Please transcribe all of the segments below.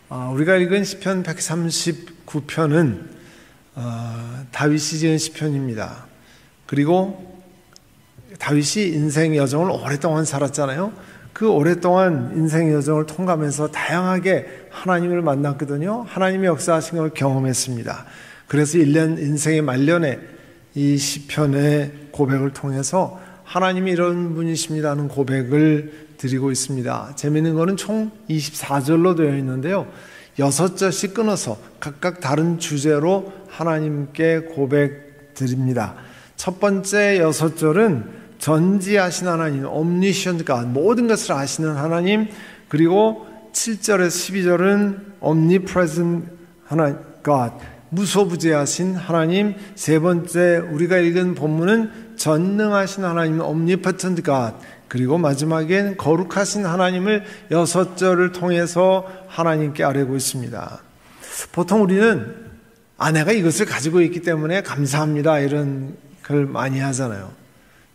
우리가 읽은 시편 139편은 다윗이 지은 시편입니다. 그리고 다윗이 인생 여정을 오랫동안 살았잖아요. 그 오랫동안 인생 여정을 통과하면서 다양하게 하나님을 만났거든요. 하나님의 역사하신 걸 경험했습니다. 그래서 인생의 말년에 이 시편의 고백을 통해서 하나님이 이런 분이십니다 하는 고백을 드리고 있습니다. 재미있는 거는 총 24절로 되어 있는데요. 6절씩 끊어서 각각 다른 주제로 하나님께 고백 드립니다. 첫 번째 6절은 전지하신 하나님, omniscient God, 모든 것을 아시는 하나님, 그리고 7절에서 12절은 omnipresent God, 무소부재하신 하나님. 세 번째 우리가 읽은 본문은 전능하신 하나님, omnipotent God, 그리고 마지막엔 거룩하신 하나님을 6절을 통해서 하나님께 아뢰고 있습니다. 보통 우리는 내가 이것을 가지고 있기 때문에 감사합니다 이런 걸 많이 하잖아요.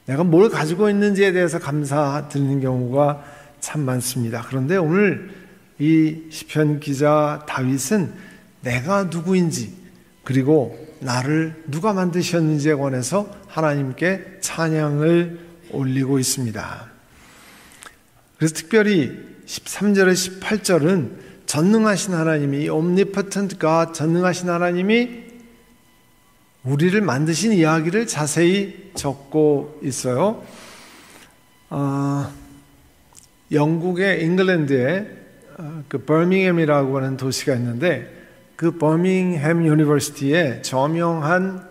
내가 뭘 가지고 있는지에 대해서 감사드리는 경우가 참 많습니다. 그런데 오늘 이 시편 기자 다윗은 내가 누구인지, 그리고 나를 누가 만드셨는지에 관해서 하나님께 찬양을 올리고 있습니다. 그래서 특별히 13절에 18절은 전능하신 하나님이, omnipotent God, 전능하신 하나님이 우리를 만드신 이야기를 자세히 적고 있어요. 영국의 잉글랜드에 그 버밍햄이라고 하는 도시가 있는데, 그 버밍햄 유니버시티에 저명한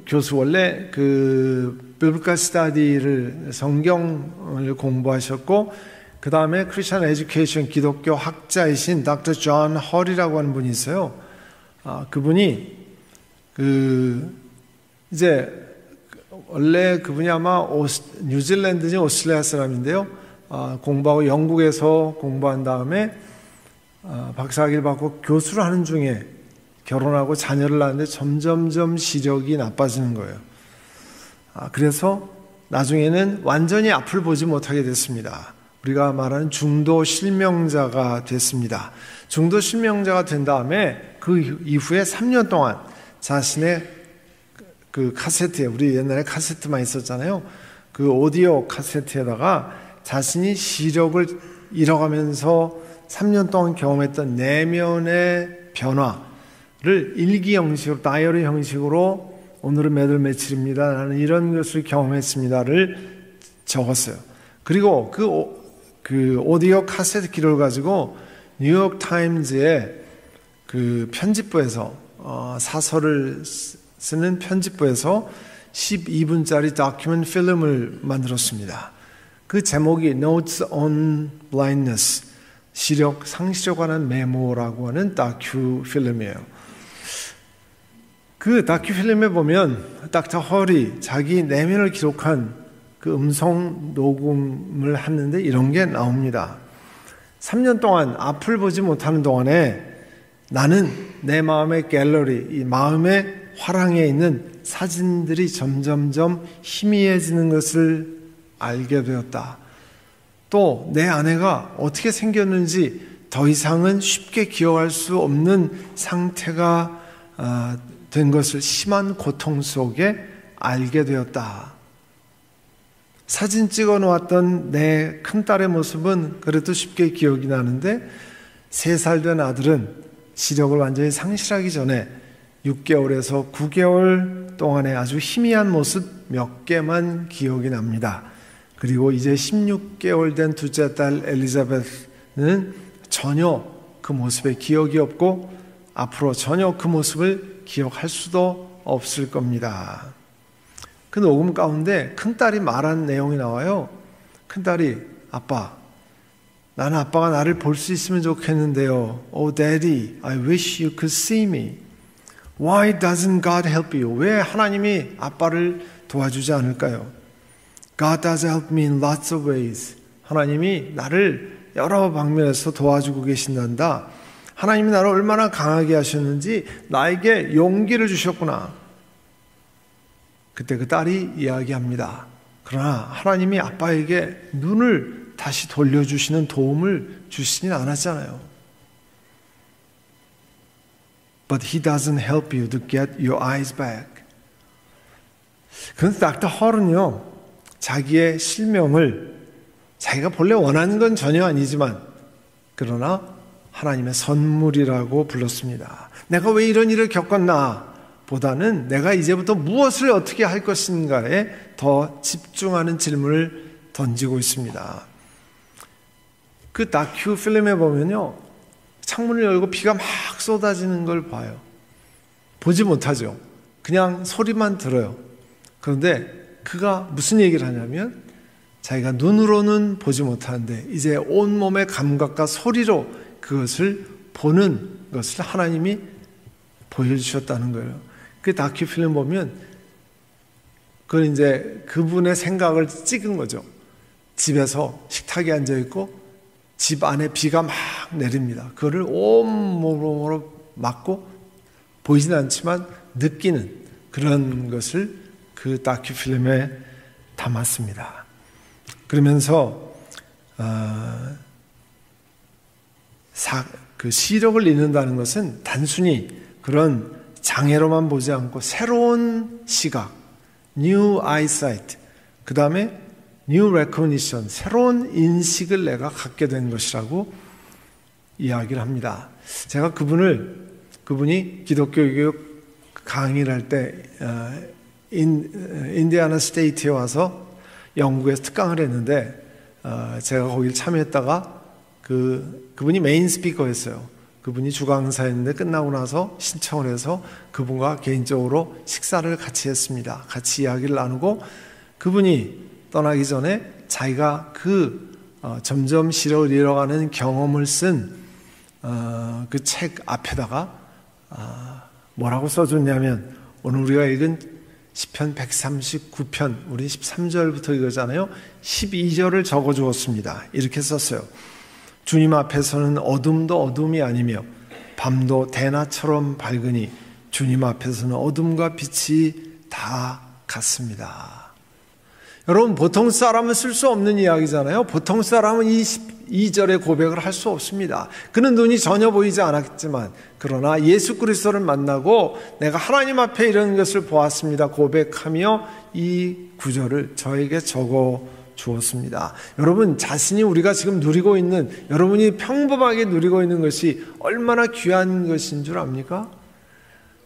교수, 원래 그 비블리컬 스터디를, 성경을 공부하셨고, 그 다음에 크리스천 에듀케이션, 기독교 학자이신 닥터 존 헐이라고 하는 분이 있어요. 그분이 이제 원래 그분이 아마 뉴질랜드지 오스트레일리아 사람인데요. 공부하고 영국에서 공부한 다음에 박사학위를 받고 교수를 하는 중에 결혼하고 자녀를 낳았는데 점점점 시력이 나빠지는 거예요. 그래서 나중에는 완전히 앞을 보지 못하게 됐습니다. 우리가 말하는 중도 실명자가 됐습니다. 중도 실명자가 된 다음에 그 이후에 3년 동안 자신의 그 카세트에, 우리 옛날에 카세트만 있었잖아요. 그 오디오 카세트에다가 자신이 시력을 잃어가면서 3년 동안 경험했던 내면의 변화를 일기 형식으로, 다이어리 형식으로 오늘은 몇 월 며칠입니다 라는 이런 것을 경험했습니다를 적었어요. 그리고 그 오디오 카세트 기록을 가지고 뉴욕 타임즈의 그 편집부에서 사설을 쓰는 편집부에서 12분짜리 다큐멘트 필름을 만들었습니다. 그 제목이 Notes on Blindness, 시력 상실에 관한 메모라고 하는 다큐 필름이에요. 그 다큐 필름에 보면 닥터 헐이 자기 내면을 기록한 그 음성 녹음을 하는데 이런 게 나옵니다. 3년 동안 앞을 보지 못하는 동안에 나는 내 마음의 갤러리, 이 마음의 화랑에 있는 사진들이 점점점 희미해지는 것을 알게 되었다. 또 내 아내가 어떻게 생겼는지 더 이상은 쉽게 기억할 수 없는 상태가 된 것을 심한 고통 속에 알게 되었다. 사진 찍어 놓았던 내 큰딸의 모습은 그래도 쉽게 기억이 나는데 3살 된 아들은 시력을 완전히 상실하기 전에 6개월에서 9개월 동안의 아주 희미한 모습 몇 개만 기억이 납니다. 그리고 이제 16개월 된 둘째 딸 엘리자베스는 전혀 그 모습에 기억이 없고 앞으로 전혀 그 모습을 기억할 수도 없을 겁니다. 그 녹음 가운데 큰딸이 말한 내용이 나와요. 큰딸이, 아빠, 나는 아빠가 나를 볼 수 있으면 좋겠는데요. Oh, Daddy, I wish you could see me. Why doesn't God help you? 왜 하나님이 아빠를 도와주지 않을까요? God does help me in lots of ways. 하나님이 나를 여러 방면에서 도와주고 계신단다. 하나님이 나를 얼마나 강하게 하셨는지 나에게 용기를 주셨구나. 그때 그 딸이 이야기합니다. 그러나 하나님이 아빠에게 눈을 다시 돌려주시는 도움을 주시진 않았잖아요. but he doesn't help you to get your eyes back. 그런데 닥터 헐은요, 자기의 실명을 자기가 본래 원하는 건 전혀 아니지만 그러나 하나님의 선물이라고 불렀습니다. 내가 왜 이런 일을 겪었나 보다는 내가 이제부터 무엇을 어떻게 할 것인가에 더 집중하는 질문을 던지고 있습니다. 그 다큐 필름에 보면요, 창문을 열고 비가 막 쏟아지는 걸 봐요. 보지 못하죠. 그냥 소리만 들어요. 그런데 그가 무슨 얘기를 하냐면 자기가 눈으로는 보지 못하는데 이제 온몸의 감각과 소리로 그것을 보는 것을 하나님이 보여주셨다는 거예요. 그 다큐 필름 보면 그건 이제 그분의 생각을 찍은 거죠. 집에서 식탁에 앉아있고 집 안에 비가 막 내립니다. 그거를 온몸으로 맞고 보이진 않지만 느끼는 그런 것을 그 다큐 필름에 담았습니다. 그러면서 그 시력을 잃는다는 것은 단순히 그런 장애로만 보지 않고 새로운 시각, new eyesight, 그 다음에 new recognition, 새로운 인식을 내가 갖게 된 것이라고 이야기를 합니다. 제가 그분이 기독교 교육 강의를 할 때 인디애나 스테이트에 와서 영국에서 특강을 했는데 제가 거기를 참여했다가 그분이 메인 스피커였어요. 그분이 주강사였는데 끝나고 나서 신청을 해서 그분과 개인적으로 식사를 같이 했습니다. 같이 이야기를 나누고 그분이 떠나기 전에 자기가 점점 시력을 잃어가는 경험을 쓴 그 책 앞에다가 뭐라고 써줬냐면 오늘 우리가 읽은 시편 139편 우리 13절부터 이거잖아요. 12절을 적어주었습니다. 이렇게 썼어요. 주님 앞에서는 어둠도 어둠이 아니며 밤도 대낮처럼 밝으니 주님 앞에서는 어둠과 빛이 다 같습니다. 여러분, 보통 사람은 쓸 수 없는 이야기잖아요. 보통 사람은 이 2절의 고백을 할 수 없습니다. 그는 눈이 전혀 보이지 않았지만 그러나 예수 그리스도를 만나고 내가 하나님 앞에 이런 것을 보았습니다 고백하며 이 구절을 저에게 적어 주었습니다. 여러분, 자신이 우리가 지금 누리고 있는, 여러분이 평범하게 누리고 있는 것이 얼마나 귀한 것인 줄 압니까?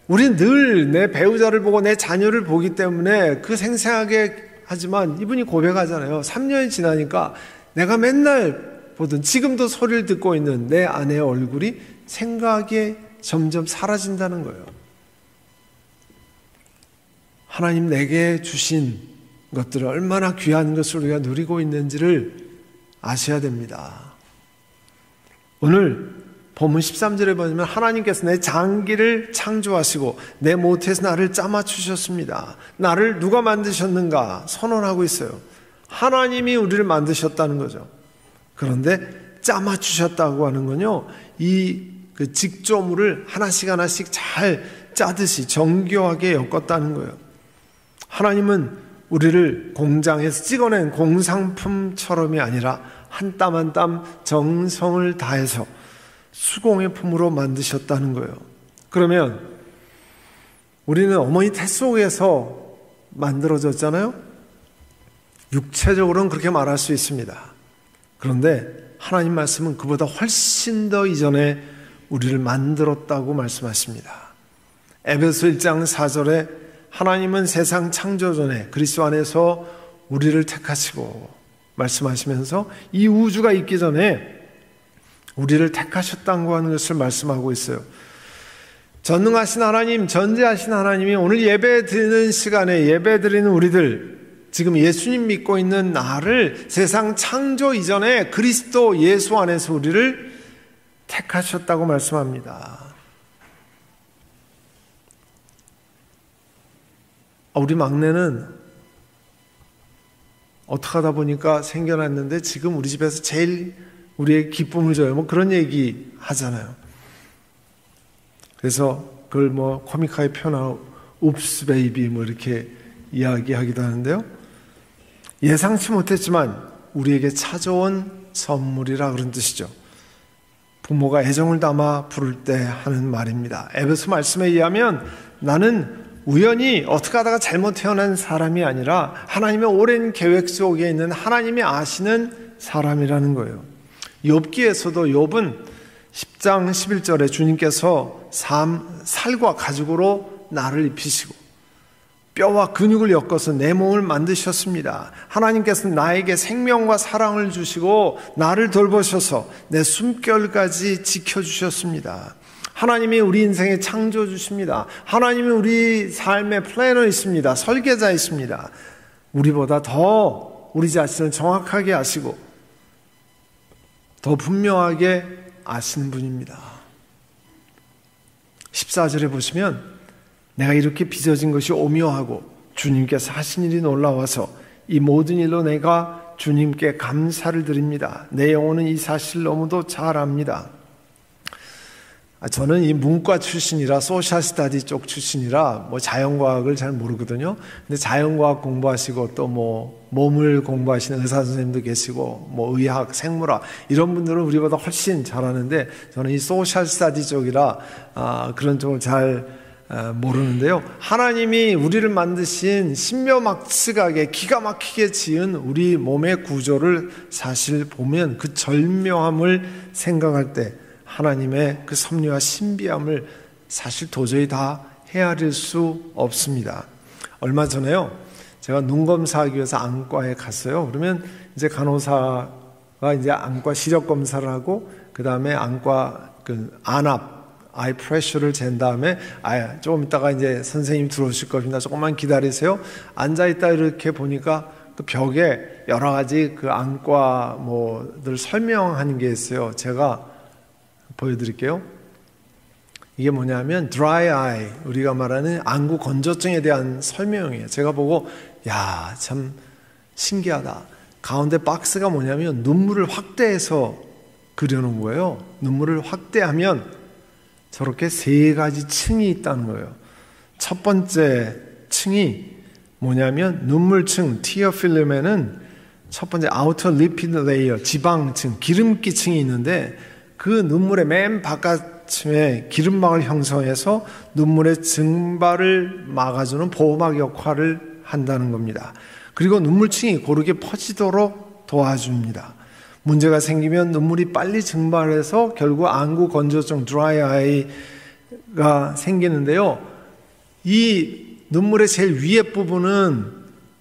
우린 늘 내 배우자를 보고 내 자녀를 보기 때문에 그 생생하게 하지만 이분이 고백하잖아요. 3년이 지나니까 내가 맨날 보던, 지금도 소리를 듣고 있는 내 아내의 얼굴이 생각에 점점 사라진다는 거예요. 하나님 내게 주신 것들을 얼마나 귀한 것을 우리가 누리고 있는지를 아셔야 됩니다. 오늘 본문 13절에 보면 하나님께서 내 장기를 창조하시고 내 모태에서 나를 짜맞추셨습니다. 나를 누가 만드셨는가 선언하고 있어요. 하나님이 우리를 만드셨다는 거죠. 그런데 짜맞추셨다고 하는 건요, 그 직조물을 하나씩 하나씩 잘 짜듯이 정교하게 엮었다는 거예요. 하나님은 우리를 공장에서 찍어낸 공상품처럼이 아니라 한 땀 한 땀 정성을 다해서 수공의 품으로 만드셨다는 거예요. 그러면 우리는 어머니 태 속에서 만들어졌잖아요. 육체적으로는 그렇게 말할 수 있습니다. 그런데 하나님 말씀은 그보다 훨씬 더 이전에 우리를 만들었다고 말씀하십니다. 에베소 1장 4절에 하나님은 세상 창조 전에 그리스도 안에서 우리를 택하시고 말씀하시면서 이 우주가 있기 전에 우리를 택하셨다고 하는 것을 말씀하고 있어요. 전능하신 하나님, 전지하신 하나님이 오늘 예배 드리는 시간에 예배 드리는 우리들, 지금 예수님 믿고 있는 나를 세상 창조 이전에 그리스도 예수 안에서 우리를 택하셨다고 말씀합니다. 우리 막내는 어떻게 하다 보니까 생겨났는데 지금 우리 집에서 제일 우리의 기쁨을 줘요. 뭐 그런 얘기 하잖아요. 그래서 그걸 뭐 코믹하게 표현하고 옵스 베이비 뭐 이렇게 이야기하기도 하는데요. 예상치 못했지만 우리에게 찾아온 선물이라 그런 뜻이죠. 부모가 애정을 담아 부를 때 하는 말입니다. 에베소 말씀에 의하면 나는 우연히 어떻게 하다가 잘못 태어난 사람이 아니라 하나님의 오랜 계획 속에 있는 하나님이 아시는 사람이라는 거예요. 욥기에서도 욥은 10장 11절에 주님께서 살과 가죽으로 나를 입히시고 뼈와 근육을 엮어서 내 몸을 만드셨습니다. 하나님께서 나에게 생명과 사랑을 주시고 나를 돌보셔서 내 숨결까지 지켜주셨습니다. 하나님이 우리 인생의 창조주십니다. 하나님이 우리 삶의 플래너이십니다. 설계자이십니다. 우리보다 더 우리 자신을 정확하게 아시고 더 분명하게 아시는 분입니다. 14절에 보시면 내가 이렇게 빚어진 것이 오묘하고 주님께서 하신 일이 놀라워서 이 모든 일로 내가 주님께 감사를 드립니다. 내 영혼은 이 사실 너무도 잘 압니다. 저는 이 문과 출신이라 소셜 스터디 쪽 출신이라 자연과학을 잘 모르거든요. 근데 자연과학 공부하시고 또 몸을 공부하시는 의사 선생님도 계시고 의학, 생물학 이런 분들은 우리보다 훨씬 잘하는데 저는 이 소셜 스터디 쪽이라 그런 쪽을 잘 모르는데요. 하나님이 우리를 만드신 신묘막측하게 기가 막히게 지은 우리 몸의 구조를 사실 보면 그 절묘함을 생각할 때 하나님의 그 섭리와 신비함을 사실 도저히 다 헤아릴 수 없습니다. 얼마 전에요, 제가 눈 검사하기 위해서 안과에 갔어요. 그러면 이제 간호사가 이제 안과 시력 검사를 하고 그 다음에 안과 안압 아이 프레셔를 잰 다음에 조금 있다가 이제 선생님 들어오실 겁니다. 조금만 기다리세요. 앉아있다 이렇게 보니까 그 벽에 여러 가지 그 안과 늘 설명하는 게 있어요. 제가 보여드릴게요. 이게 뭐냐면 dry eye, 우리가 말하는 안구 건조증에 대한 설명이에요. 제가 보고 참 신기하다. 가운데 박스가 뭐냐면 눈물을 확대해서 그려놓은 거예요. 눈물을 확대하면 저렇게 3가지 층이 있다는 거예요. 첫 번째 층이 뭐냐면 눈물층, tear film에는 첫 번째 outer lipid layer, 지방층, 기름기 층이 있는데 그 눈물의 맨 바깥층에 기름막을 형성해서 눈물의 증발을 막아주는 보호막 역할을 한다는 겁니다. 그리고 눈물층이 고르게 퍼지도록 도와줍니다. 문제가 생기면 눈물이 빨리 증발해서 결국 안구 건조증 드라이 아이가 생기는데요. 이 눈물의 제일 위에 부분은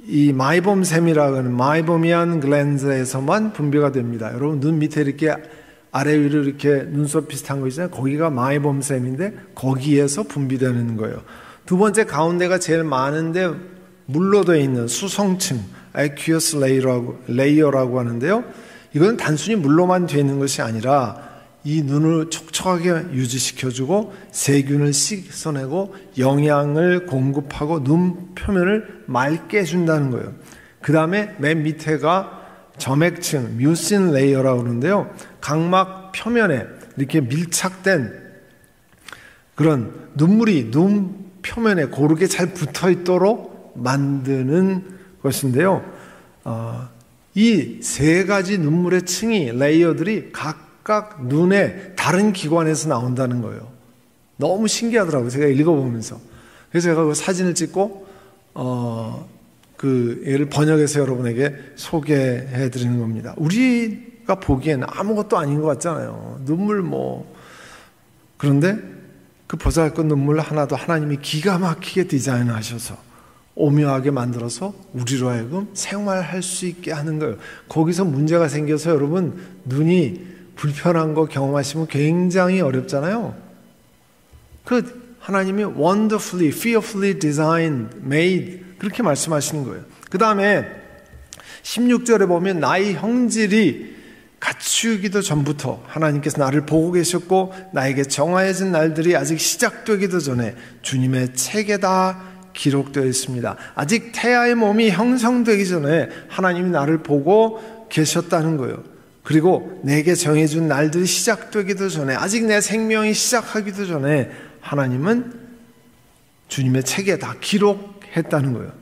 이 마이봄샘이라고 하는 마이보미안 글랜드에서만 분비가 됩니다. 여러분 눈 밑에 이렇게 아래 위로 이렇게 눈썹 비슷한 거 있잖아요. 거기가 마이봄샘인데 거기에서 분비되는 거예요. 두 번째 가운데가 제일 많은데 물로 되어 있는 수성층 aqueous layer라고 하는데요. 이건 단순히 물로만 되어 있는 것이 아니라 이 눈을 촉촉하게 유지시켜주고 세균을 씻어내고 영양을 공급하고 눈 표면을 맑게 해준다는 거예요. 그 다음에 맨 밑에가 점액층, 뮤신 레이어라고 그러는데요. 각막 표면에 이렇게 밀착된 그런 눈물이 눈 표면에 고르게 잘 붙어 있도록 만드는 것인데요. 이 3가지 눈물의 층이, 레이어들이 각각 눈의 다른 기관에서 나온다는 거예요. 너무 신기하더라고요. 제가 읽어보면서. 그래서 제가 그 사진을 찍고, 얘를 번역해서 여러분에게 소개해 드리는 겁니다. 우리가 보기엔 아무것도 아닌 것 같잖아요. 눈물 그런데 그 보잘것 눈물 하나도 하나님이 기가 막히게 디자인하셔서 오묘하게 만들어서 우리로 하여금 생활할 수 있게 하는 거예요. 거기서 문제가 생겨서 여러분 눈이 불편한 거 경험하시면 굉장히 어렵잖아요. 하나님이 wonderfully, fearfully designed, made 그렇게 말씀하시는 거예요. 그 다음에 16절에 보면 나의 형질이 갖추기도 전부터 하나님께서 나를 보고 계셨고 나에게 정하여진 날들이 아직 시작되기도 전에 주님의 책에 다 기록되어 있습니다. 아직 태아의 몸이 형성되기 전에 하나님이 나를 보고 계셨다는 거예요. 그리고 내게 정해준 날들이 시작되기도 전에 아직 내 생명이 시작하기도 전에 하나님은 주님의 책에 다 기록했다는 거예요.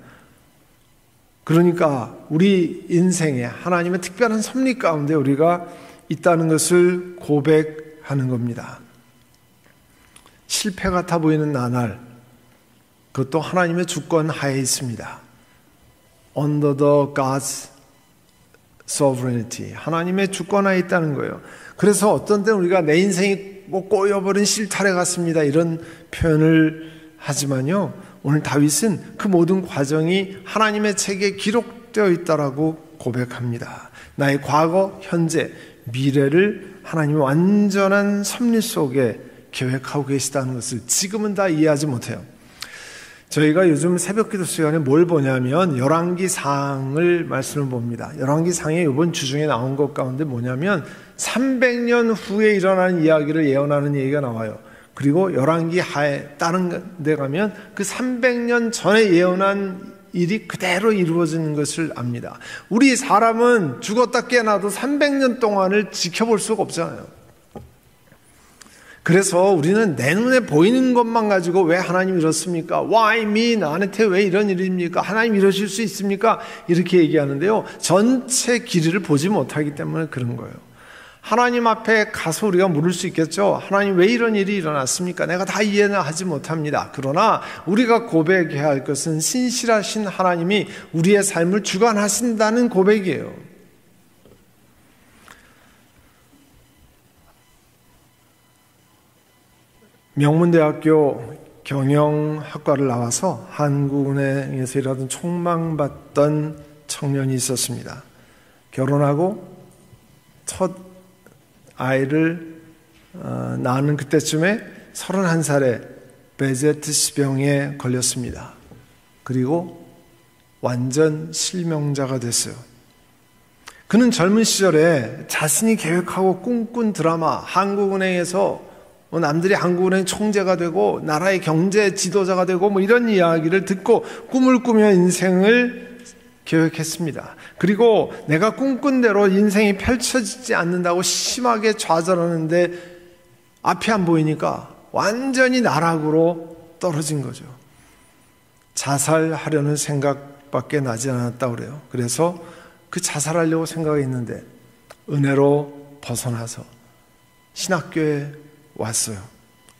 그러니까 우리 인생에 하나님의 특별한 섭리 가운데 우리가 있다는 것을 고백합니다. 고백하는 겁니다. 실패 같아 보이는 나날, 그것도 하나님의 주권 하에 있습니다. Under the God's sovereignty. 하나님의 주권 하에 있다는 거예요. 그래서 어떤 때는 우리가 내 인생이 뭐 꼬여버린 실타래 같습니다, 이런 표현을 하지만요, 오늘 다윗은 그 모든 과정이 하나님의 책에 기록되어 있다라고 고백합니다. 나의 과거, 현재, 미래를 하나님의 완전한 섭리 속에 계획하고 계시다는 것을 지금은 다 이해하지 못해요. 저희가 요즘 새벽기도 시간에 뭘 보냐면 열왕기상을 말씀을 봅니다. 열왕기상에 이번 주중에 나온 것 가운데 뭐냐면 300년 후에 일어나는 이야기를 예언하는 얘기가 나와요. 그리고 열왕기 하에 다른 데 가면 그 300년 전에 예언한 일이 그대로 이루어지는 것을 압니다. 우리 사람은 죽었다 깨어나도 300년 동안을 지켜볼 수가 없잖아요. 그래서 우리는 내 눈에 보이는 것만 가지고 왜 하나님 이렇습니까? Why me? 나한테 왜 이런 일입니까? 하나님 이러실 수 있습니까? 이렇게 얘기하는데요, 전체 길이를 보지 못하기 때문에 그런 거예요. 하나님 앞에 가서 우리가 물을 수 있겠죠. 하나님 왜 이런 일이 일어났습니까? 내가 다 이해는 하지 못합니다. 그러나 우리가 고백해야 할 것은 신실하신 하나님이 우리의 삶을 주관하신다는 고백이에요. 명문대학교 경영학과를 나와서 한국은행에서 일하던 촉망받던 청년이 있었습니다. 결혼하고 첫 아이를 낳는 그때쯤에 31살에 베제트스병에 걸렸습니다. 그리고 완전 실명자가 됐어요. 그는 젊은 시절에 자신이 계획하고 꿈꾼 드라마, 한국은행에서 남들이 한국은행 총재가 되고 나라의 경제 지도자가 되고 뭐 이런 이야기를 듣고 꿈을 꾸며 인생을 계획했습니다. 그리고 내가 꿈꾼 대로 인생이 펼쳐지지 않는다고 심하게 좌절하는데 앞이 안 보이니까 완전히 나락으로 떨어진 거죠. 자살하려는 생각밖에 나지 않았다고 그래요. 그래서 그 자살하려고 생각했는데 은혜로 벗어나서 신학교에 왔어요.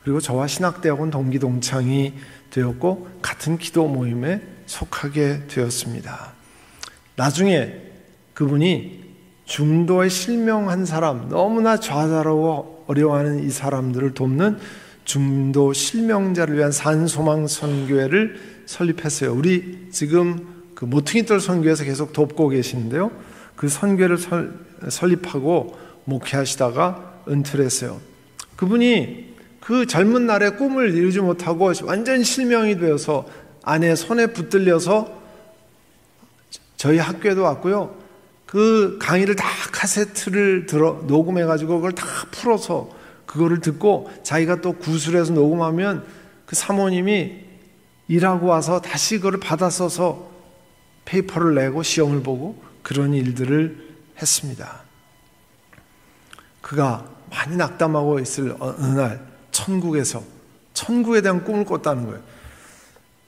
그리고 저와 신학대학원 동기동창이 되었고 같은 기도 모임에 속하게 되었습니다. 나중에 그분이 중도에 실명한 사람, 너무나 좌절하고 어려워하는 이 사람들을 돕는 중도 실명자를 위한 산소망 선교회를 설립했어요. 우리 지금 그 모퉁이돌 선교회에서 계속 돕고 계시는데요, 그 선교회를 설립하고 목회하시다가 은퇴를 했어요. 그분이 그 젊은 날에 꿈을 이루지 못하고 완전 실명이 되어서 아내 손에 붙들려서 저희 학교에도 왔고요. 그 강의를 다 카세트를 녹음해가지고 그걸 다 풀어서 그거를 듣고 자기가 또 구술해서 녹음하면 그 사모님이 일하고 와서 다시 그거를 받아 써서 페이퍼를 내고 시험을 보고 그런 일들을 했습니다. 그가 많이 낙담하고 있을 어느 날 천국에 대한 꿈을 꿨다는 거예요.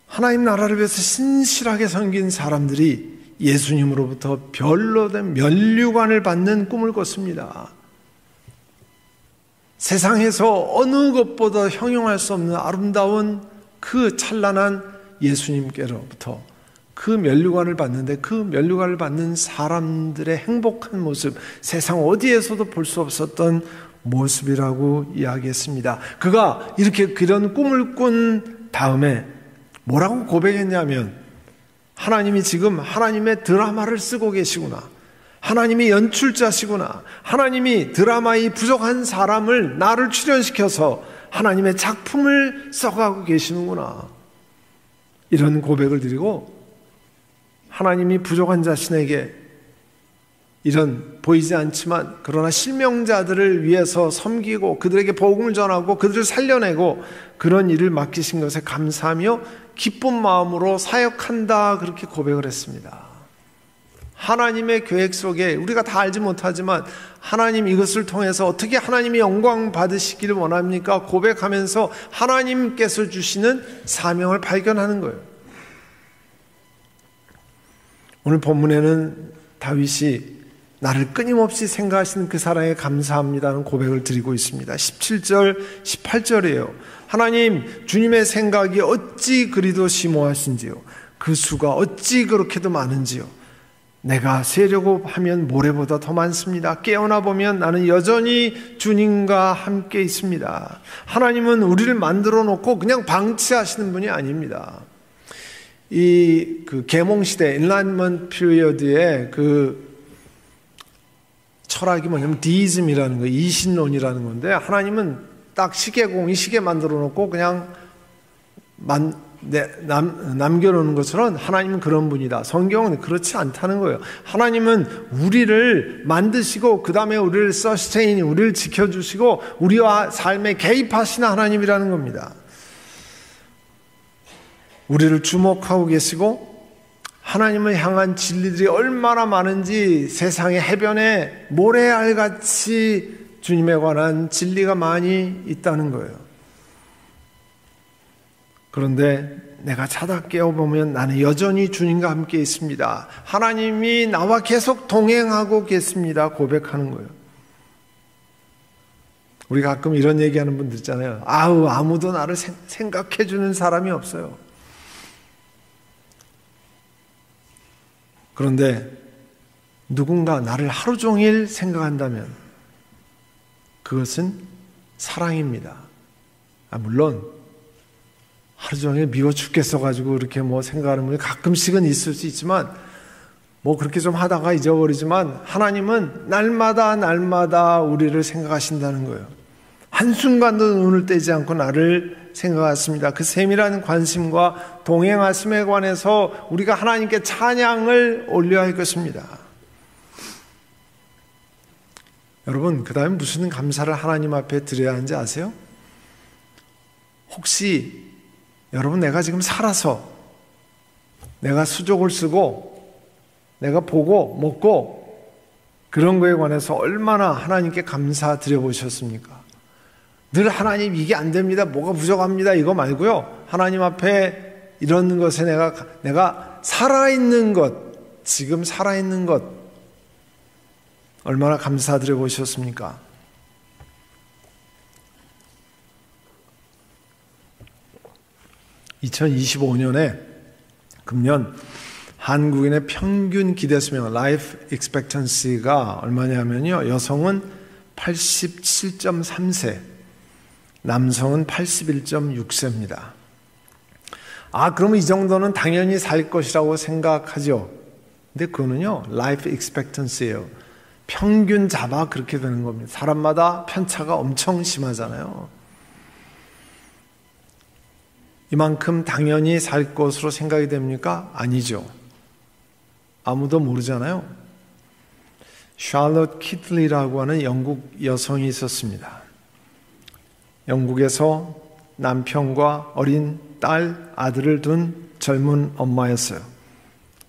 하나님 나라를 위해서 신실하게 섬긴 사람들이 예수님으로부터 별로 된 면류관을 받는 꿈을 꿨습니다. 세상에서 어느 것보다 형용할 수 없는 아름다운 그 찬란한 예수님께로부터 그 면류관을 받는데, 그 면류관을 받는 사람들의 행복한 모습, 세상 어디에서도 볼 수 없었던 모습이라고 이야기했습니다. 그가 이렇게 그런 꿈을 꾼 다음에 뭐라고 고백했냐면, 하나님이 지금 하나님의 드라마를 쓰고 계시구나, 하나님이 연출자시구나, 하나님이 드라마의 부족한 사람을 나를 출연시켜서 하나님의 작품을 써가고 계시는구나, 이런 고백을 드리고, 하나님이 부족한 자신에게 이런 보이지 않지만 그러나 실명자들을 위해서 섬기고 그들에게 복음을 전하고 그들을 살려내고 그런 일을 맡기신 것에 감사하며 기쁜 마음으로 사역한다, 그렇게 고백을 했습니다. 하나님의 계획 속에 우리가 다 알지 못하지만 하나님 이것을 통해서 어떻게 하나님이 영광 받으시기를 원합니까? 고백하면서 하나님께서 주시는 사명을 발견하는 거예요. 오늘 본문에는 다윗이 나를 끊임없이 생각하시는 그 사랑에 감사합니다는 고백을 드리고 있습니다. 17절, 18절이에요. 하나님, 주님의 생각이 어찌 그리도 심오하신지요. 그 수가 어찌 그렇게도 많은지요. 내가 세려고 하면 모래보다 더 많습니다. 깨어나 보면 나는 여전히 주님과 함께 있습니다. 하나님은 우리를 만들어 놓고 그냥 방치하시는 분이 아닙니다. 그 계몽시대, 인라인먼트 피리어드의 그 철학이 뭐냐면 디이즘이라는 거예요. 이신론이라는 건데, 하나님은 딱 시계공이 시계 만들어 놓고 그냥 남겨놓는 것처럼 하나님은 그런 분이다. 성경은 그렇지 않다는 거예요. 하나님은 우리를 만드시고 그 다음에 우리를 서스테인, 우리를 지켜주시고 우리와 삶에 개입하시는 하나님이라는 겁니다. 우리를 주목하고 계시고 하나님을 향한 진리들이 얼마나 많은지 세상의 해변에 모래알같이 주님에 관한 진리가 많이 있다는 거예요. 그런데 내가 자다 깨어보면 나는 여전히 주님과 함께 있습니다. 하나님이 나와 계속 동행하고 계십니다. 고백하는 거예요. 우리 가끔 이런 얘기하는 분들 있잖아요. 아무도 나를 생각해 주는 사람이 없어요. 그런데 누군가 나를 하루 종일 생각한다면 그것은 사랑입니다. 물론 하루 종일 미워 죽겠어가지고 이렇게 생각하는 분이 가끔씩은 있을 수 있지만 그렇게 좀 하다가 잊어버리지만 하나님은 날마다 우리를 생각하신다는 거예요. 한순간도 눈을 떼지 않고 나를 생각하십니다. 그 세밀한 관심과 동행하심에 관해서 우리가 하나님께 찬양을 올려야 할 것입니다. 여러분, 그 다음에 무슨 감사를 하나님 앞에 드려야 하는지 아세요? 혹시 여러분, 내가 지금 살아서 내가 수족을 쓰고 내가 보고 먹고 그런 거에 관해서 얼마나 하나님께 감사드려 보셨습니까? 늘 하나님 이게 안 됩니다, 뭐가 부족합니다 이거 말고요, 하나님 앞에 이런 것에 내가 살아있는 것, 지금 살아있는 것 얼마나 감사드려 보셨습니까? (2025년에) 금년 한국인의 평균 기대수명 (life expectancy가) 얼마냐면요, 여성은 87.3세, 남성은 81.6세입니다. 그러면 이 정도는 당연히 살 것이라고 생각하죠. 근데 그거는요, life expectancy예요. 평균 잡아 그렇게 되는 겁니다. 사람마다 편차가 엄청 심하잖아요. 이만큼 당연히 살 것으로 생각이 됩니까? 아니죠. 아무도 모르잖아요. 샬롯 키틀리라고 하는 영국 여성이 있었습니다. 영국에서 남편과 어린 딸, 아들을 둔 젊은 엄마였어요.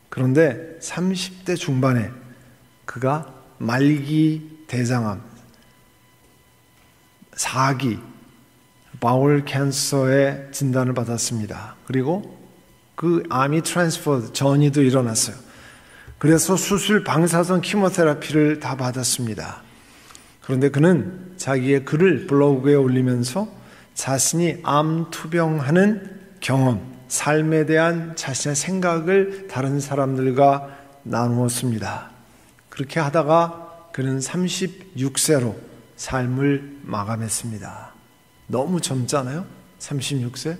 그런데 30대 중반에 그가 말기 대장암, 4기 바울 캔서의 진단을 받았습니다. 그리고 그 암이 트랜스퍼 전이도 일어났어요. 그래서 수술, 방사선, 키모테라피를 다 받았습니다. 그런데 그는 자기의 글을 블로그에 올리면서 자신이 암 투병하는 경험, 삶에 대한 자신의 생각을 다른 사람들과 나누었습니다. 그렇게 하다가 그는 36세로 삶을 마감했습니다. 너무 젊잖아요? 36세?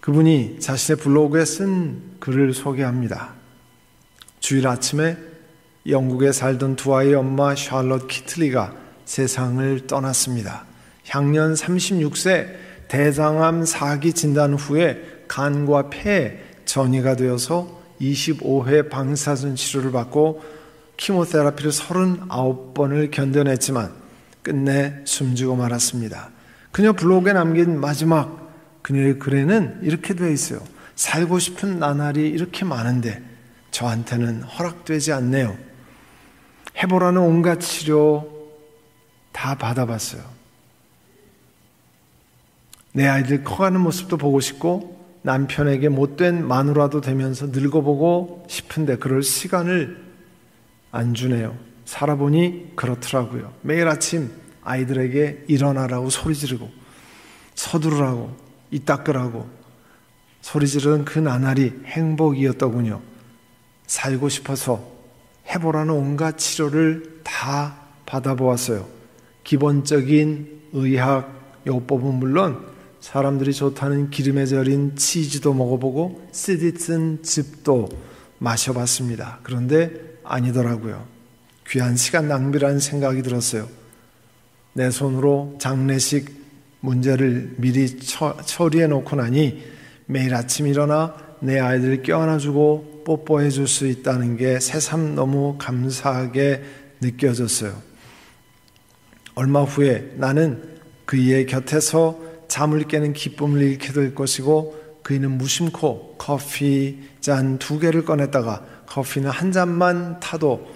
그분이 자신의 블로그에 쓴 글을 소개합니다. 주일 아침에 영국에 살던 두 아이의 엄마 샬롯 키틀리가 세상을 떠났습니다. 향년 36세, 대장암 4기 진단 후에 간과 폐에 전이가 되어서 25회 방사선 치료를 받고 키모테라피를 39번을 견뎌냈지만 끝내 숨지고 말았습니다. 그녀 블로그에 남긴 마지막 그녀의 글에는 이렇게 되어 있어요. 살고 싶은 나날이 이렇게 많은데 저한테는 허락되지 않네요. 해보라는 온갖 치료 다 받아봤어요. 내 아이들 커가는 모습도 보고 싶고 남편에게 못된 마누라도 되면서 늙어보고 싶은데 그럴 시간을 안 주네요. 살아보니 그렇더라고요. 매일 아침 아이들에게 일어나라고 소리 지르고 서두르라고 이 닦으라고 소리 지르는 그 나날이 행복이었더군요. 살고 싶어서 해보라는 온갖 치료를 다 받아보았어요. 기본적인 의학 요법은 물론 사람들이 좋다는 기름에 절인 치즈도 먹어보고 쓰디쓴 즙도 마셔봤습니다. 그런데 아니더라고요. 귀한 시간 낭비라는 생각이 들었어요. 내 손으로 장례식 문제를 미리 처리해 놓고 나니 매일 아침 일어나 내 아이들 껴안아주고 뽀뽀해 줄 수 있다는 게 새삼 너무 감사하게 느껴졌어요. 얼마 후에 나는 그이의 곁에서 잠을 깨는 기쁨을 잃게 될 것이고 그이는 무심코 커피 잔 2개를 꺼냈다가 커피는 한 잔만 타도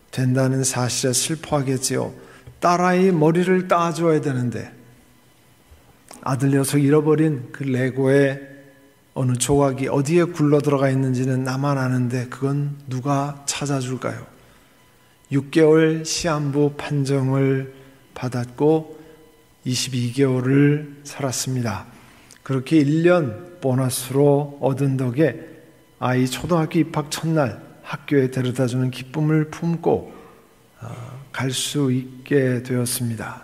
된다는 사실에 슬퍼하겠지요. 딸아이 머리를 따줘야 되는데 아들 녀석 잃어버린 그 레고의 어느 조각이 어디에 굴러 들어가 있는지는 나만 아는데 그건 누가 찾아줄까요? 6개월 시한부 판정을 받았고 22개월을 살았습니다. 그렇게 1년 보너스로 얻은 덕에 아이 초등학교 입학 첫날 학교에 데려다주는 기쁨을 품고 갈 수 있게 되었습니다.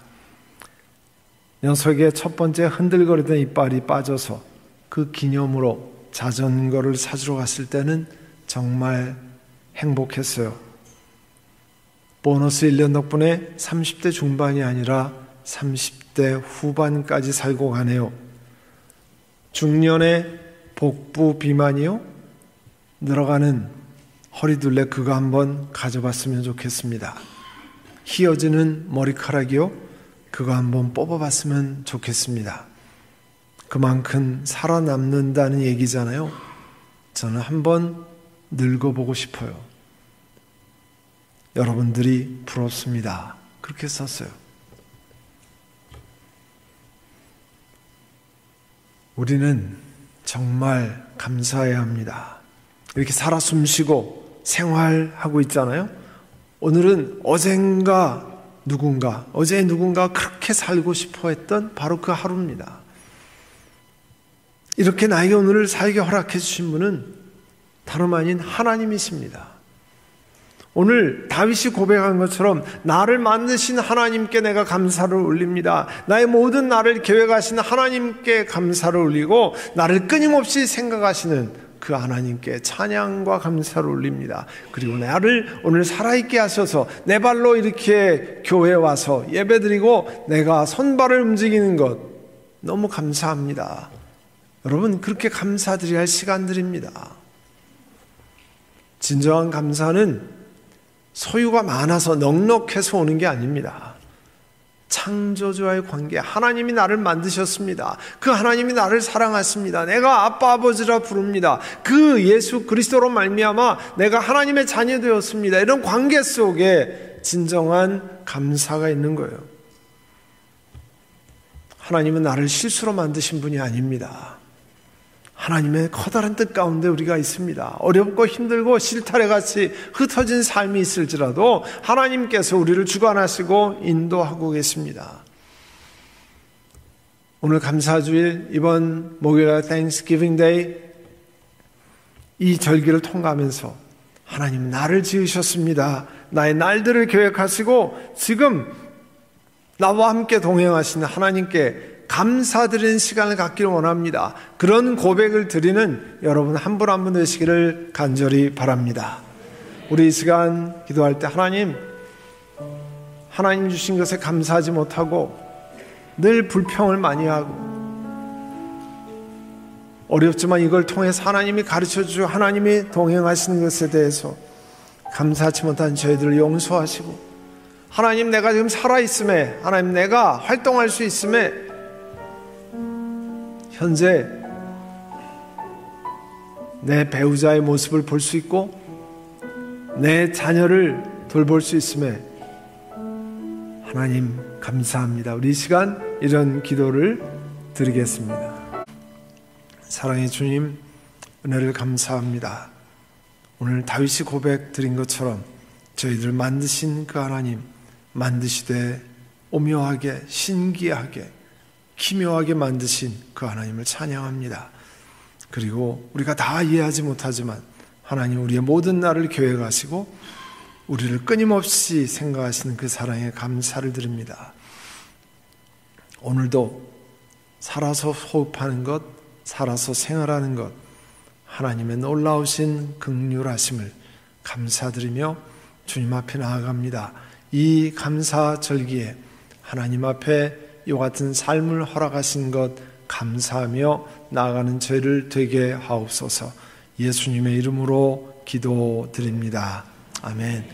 녀석의 첫 번째 흔들거리던 이빨이 빠져서 그 기념으로 자전거를 사주러 갔을 때는 정말 행복했어요. 보너스 1년 덕분에 30대 중반이 아니라 30대 후반까지 살고 가네요. 중년의 복부 비만이요? 늘어가는 허리둘레 그거 한번 가져봤으면 좋겠습니다. 휘어지는 머리카락이요? 그거 한번 뽑아봤으면 좋겠습니다. 그만큼 살아남는다는 얘기잖아요. 저는 한번 늙어보고 싶어요. 여러분들이 부럽습니다. 그렇게 썼어요. 우리는 정말 감사해야 합니다. 이렇게 살아 숨쉬고 생활하고 있잖아요. 오늘은 어제 누군가 그렇게 살고 싶어 했던 바로 그 하루입니다. 이렇게 나에게 오늘을 살게 허락해 주신 분은 다름 아닌 하나님이십니다. 오늘 다윗이 고백한 것처럼 나를 만드신 하나님께 내가 감사를 올립니다. 나의 모든 날을 계획하시는 하나님께 감사를 올리고 나를 끊임없이 생각하시는 그 하나님께 찬양과 감사를 올립니다. 그리고 나를 오늘 살아있게 하셔서 내 발로 이렇게 교회에 와서 예배드리고 내가 손발을 움직이는 것 너무 감사합니다. 여러분 그렇게 감사드려야 할 시간들입니다. 진정한 감사는 소유가 많아서 넉넉해서 오는 게 아닙니다. 창조주와의 관계, 하나님이 나를 만드셨습니다. 그 하나님이 나를 사랑하십니다. 내가 아빠 아버지라 부릅니다. 그 예수 그리스도로 말미암아 내가 하나님의 자녀 되었습니다. 이런 관계 속에 진정한 감사가 있는 거예요. 하나님은 나를 실수로 만드신 분이 아닙니다. 하나님의 커다란 뜻 가운데 우리가 있습니다. 어렵고 힘들고 실타래같이 흩어진 삶이 있을지라도 하나님께서 우리를 주관하시고 인도하고 계십니다. 오늘 감사주일 이번 목요일 Thanksgiving Day 이 절기를 통과하면서 하나님 나를 지으셨습니다. 나의 날들을 계획하시고 지금 나와 함께 동행하시는 하나님께 감사드리는 시간을 갖기를 원합니다. 그런 고백을 드리는 여러분 한 분 한 분 되시기를 간절히 바랍니다. 우리 이 시간 기도할 때 하나님 주신 것에 감사하지 못하고 늘 불평을 많이 하고 어렵지만 이걸 통해서 하나님이 가르쳐주시고 하나님이 동행하시는 것에 대해서 감사하지 못한 저희들을 용서하시고 하나님 내가 지금 살아있음에 하나님 내가 활동할 수 있음에 현재 내 배우자의 모습을 볼 수 있고 내 자녀를 돌볼 수 있음에 하나님 감사합니다. 우리 이 시간 이런 기도를 드리겠습니다. 사랑의 주님, 은혜를 감사합니다. 오늘 다윗이 고백 드린 것처럼 저희들 만드신 그 하나님, 만드시되 오묘하게, 신기하게, 기묘하게 만드신 그 하나님을 찬양합니다. 그리고 우리가 다 이해하지 못하지만 하나님 우리의 모든 날을 계획하시고 우리를 끊임없이 생각하시는 그 사랑에 감사를 드립니다. 오늘도 살아서 호흡하는 것, 살아서 생활하는 것, 하나님의 놀라우신 긍휼하심을 감사드리며 주님 앞에 나아갑니다. 이 감사절기에 하나님 앞에 이와 같은 삶을 허락하신 것 감사하며 나아가는 저희를 되게 하옵소서. 예수님의 이름으로 기도드립니다. 아멘.